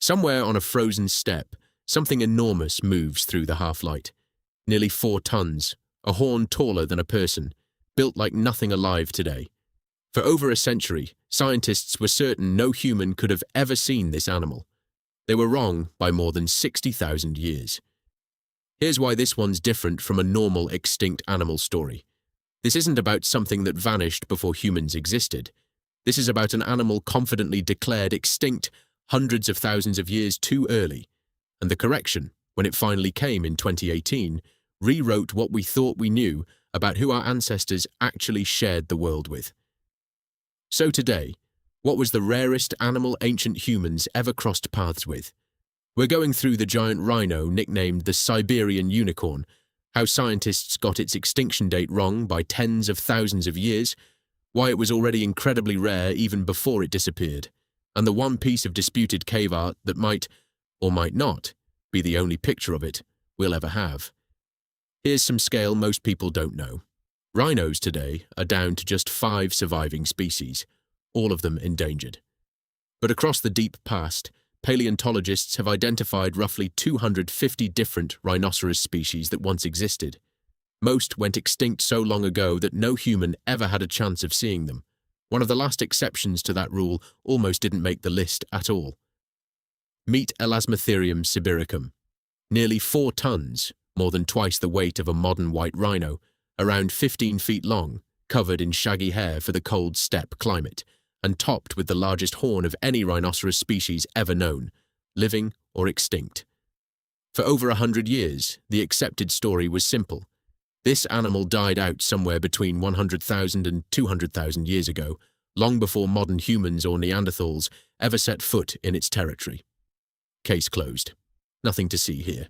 Somewhere on a frozen steppe, something enormous moves through the half-light. Nearly 4 tons, a horn taller than a person, built like nothing alive today. For over a century, scientists were certain no human could have ever seen this animal. They were wrong by more than 60,000 years. Here's why this one's different from a normal extinct animal story. This isn't about something that vanished before humans existed. This is about an animal confidently declared extinct hundreds of thousands of years too early, and the correction, when it finally came in 2018, rewrote what we thought we knew about who our ancestors actually shared the world with. So today, what was the rarest animal ancient humans ever crossed paths with? We're going through the giant rhino nicknamed the Siberian unicorn, how scientists got its extinction date wrong by tens of thousands of years, why it was already incredibly rare even before it disappeared, and the one piece of disputed cave art that might, or might not, be the only picture of it we'll ever have. Here's some scale most people don't know. Rhinos today are down to just 5 surviving species, all of them endangered. But across the deep past, paleontologists have identified roughly 250 different rhinoceros species that once existed. Most went extinct so long ago that no human ever had a chance of seeing them. One of the last exceptions to that rule almost didn't make the list at all. Meet Elasmotherium sibiricum. Nearly 4 tons, more than twice the weight of a modern white rhino, around 15 feet long, covered in shaggy hair for the cold steppe climate, and topped with the largest horn of any rhinoceros species ever known, living or extinct. For over 100 years, the accepted story was simple. This animal died out somewhere between 100,000 and 200,000 years ago, long before modern humans or Neanderthals ever set foot in its territory. Case closed. Nothing to see here.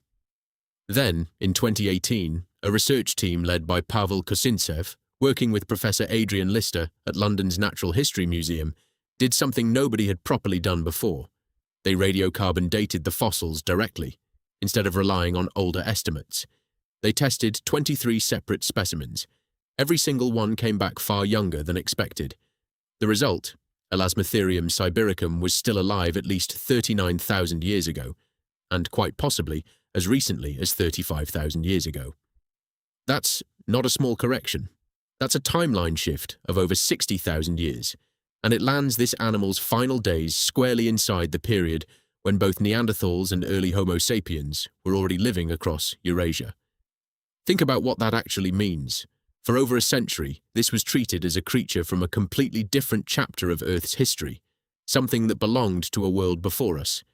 Then, in 2018, a research team led by Pavel Kosintsev, working with Professor Adrian Lister at London's Natural History Museum, did something nobody had properly done before. They radiocarbon dated the fossils directly, instead of relying on older estimates. They tested 23 separate specimens. Every single one came back far younger than expected. The result, Elasmotherium sibiricum, was still alive at least 39,000 years ago, and quite possibly as recently as 35,000 years ago. That's not a small correction. That's a timeline shift of over 60,000 years, and it lands this animal's final days squarely inside the period when both Neanderthals and early Homo sapiens were already living across Eurasia. Think about what that actually means. For over a century, this was treated as a creature from a completely different chapter of Earth's history, something that belonged to a world before us.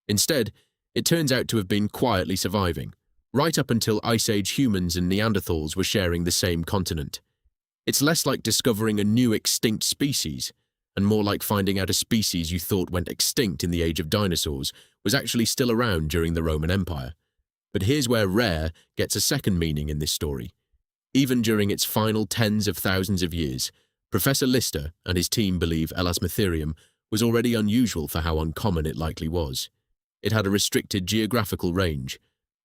Instead, it turns out to have been quietly surviving, right up until Ice Age humans and Neanderthals were sharing the same continent. It's less like discovering a new extinct species, and more like finding out a species you thought went extinct in the age of dinosaurs was actually still around during the Roman Empire. But here's where rare gets a second meaning in this story. Even during its final tens of thousands of years, Professor Lister and his team believe Elasmotherium was already unusual for how uncommon it likely was. It had a restricted geographical range,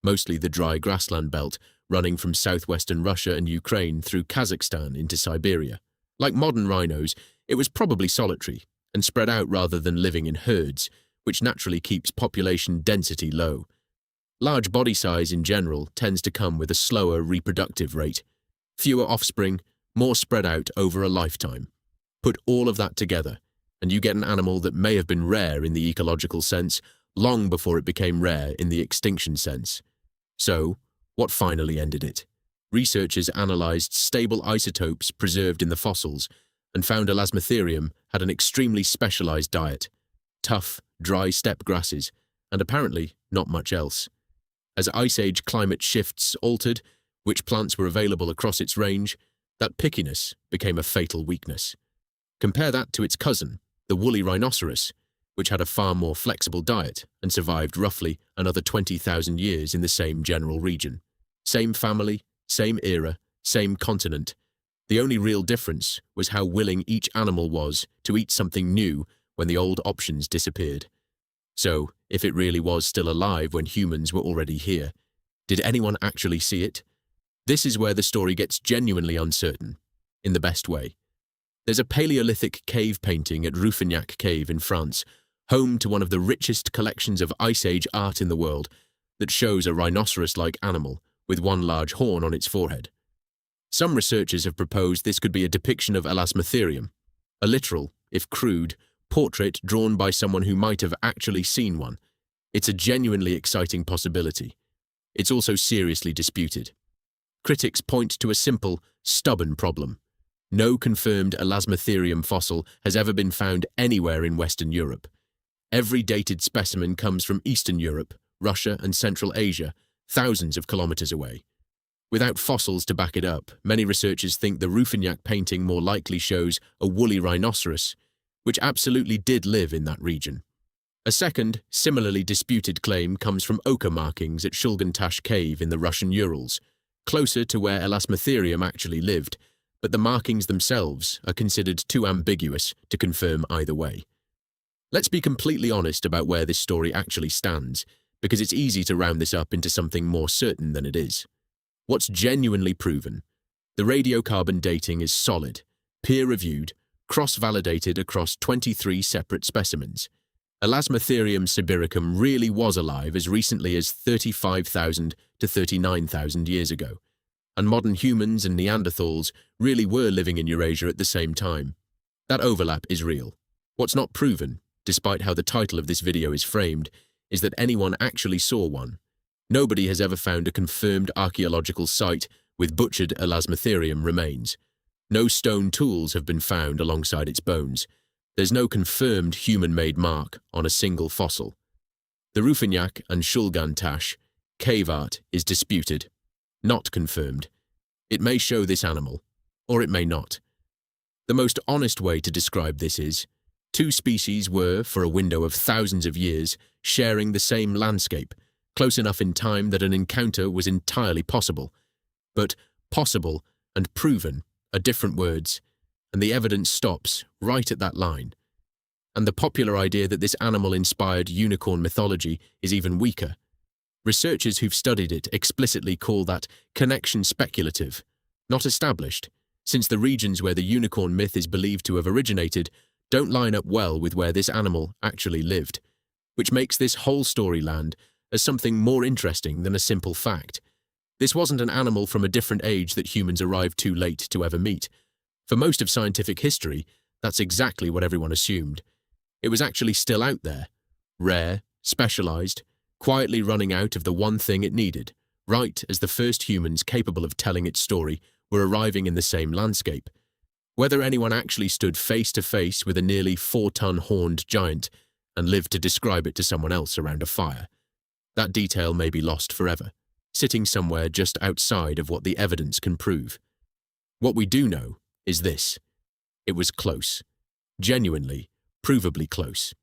mostly the dry grassland belt running from southwestern Russia and Ukraine through Kazakhstan into Siberia. Like modern rhinos, it was probably solitary and spread out rather than living in herds, which naturally keeps population density low. Large body size in general tends to come with a slower reproductive rate. Fewer offspring, more spread out over a lifetime. Put all of that together, and you get an animal that may have been rare in the ecological sense, long before it became rare in the extinction sense. So, what finally ended it? Researchers analyzed stable isotopes preserved in the fossils and found Elasmotherium had an extremely specialized diet. Tough, dry steppe grasses, and apparently not much else. As Ice Age climate shifts altered, which plants were available across its range, that pickiness became a fatal weakness. Compare that to its cousin, the woolly rhinoceros, which had a far more flexible diet and survived roughly another 20,000 years in the same general region. Same family, same era, same continent. The only real difference was how willing each animal was to eat something new when the old options disappeared. So, if it really was still alive when humans were already here, did anyone actually see it? This is where the story gets genuinely uncertain, in the best way. There's a Paleolithic cave painting at Rouffignac Cave in France, home to one of the richest collections of Ice Age art in the world that shows a rhinoceros-like animal with one large horn on its forehead. Some researchers have proposed this could be a depiction of Elasmotherium, a literal, if crude, portrait drawn by someone who might have actually seen one. It's a genuinely exciting possibility. It's also seriously disputed. Critics point to a simple, stubborn problem. No confirmed Elasmotherium fossil has ever been found anywhere in Western Europe. Every dated specimen comes from Eastern Europe, Russia, and Central Asia, thousands of kilometers away. Without fossils to back it up, many researchers think the Rufignac painting more likely shows a woolly rhinoceros, which absolutely did live in that region. A second, similarly disputed claim comes from ochre markings at Shulgan-Tash Cave in the Russian Urals, closer to where Elasmotherium actually lived, but the markings themselves are considered too ambiguous to confirm either way. Let's be completely honest about where this story actually stands, because it's easy to round this up into something more certain than it is. What's genuinely proven? The radiocarbon dating is solid, peer-reviewed, cross-validated across 23 separate specimens. Elasmotherium sibiricum really was alive as recently as 35,000 to 39,000 years ago, and modern humans and Neanderthals really were living in Eurasia at the same time. That overlap is real. What's not proven, despite how the title of this video is framed, is that anyone actually saw one. Nobody has ever found a confirmed archaeological site with butchered Elasmotherium remains. No stone tools have been found alongside its bones. There's no confirmed human-made mark on a single fossil. The Rufignac and Shulgan-Tash cave art is disputed, not confirmed. It may show this animal, or it may not. The most honest way to describe this is, two species were, for a window of thousands of years, sharing the same landscape, close enough in time that an encounter was entirely possible. But possible and proven are different words, and the evidence stops right at that line. And the popular idea that this animal inspired unicorn mythology is even weaker. Researchers who've studied it explicitly call that connection speculative, not established, since the regions where the unicorn myth is believed to have originated don't line up well with where this animal actually lived, which makes this whole story land as something more interesting than a simple fact. This wasn't an animal from a different age that humans arrived too late to ever meet. For most of scientific history, that's exactly what everyone assumed. It was actually still out there, rare, specialized, quietly running out of the one thing it needed, right as the first humans capable of telling its story were arriving in the same landscape. Whether anyone actually stood face to face with a nearly 4-ton horned giant and lived to describe it to someone else around a fire, that detail may be lost forever, sitting somewhere just outside of what the evidence can prove. What we do know is this: it was close, genuinely, provably close.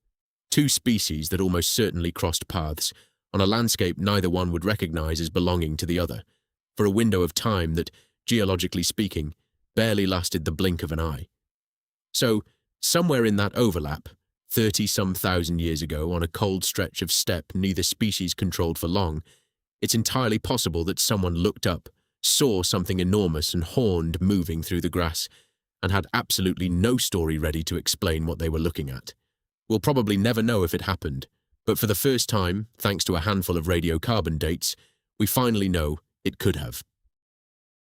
Two species that almost certainly crossed paths on a landscape neither one would recognize as belonging to the other, for a window of time that, geologically speaking, barely lasted the blink of an eye. So, somewhere in that overlap, 30-some thousand years ago on a cold stretch of steppe neither species controlled for long, it's entirely possible that someone looked up, saw something enormous and horned moving through the grass, and had absolutely no story ready to explain what they were looking at. We'll probably never know if it happened, but for the first time, thanks to a handful of radiocarbon dates, we finally know it could have.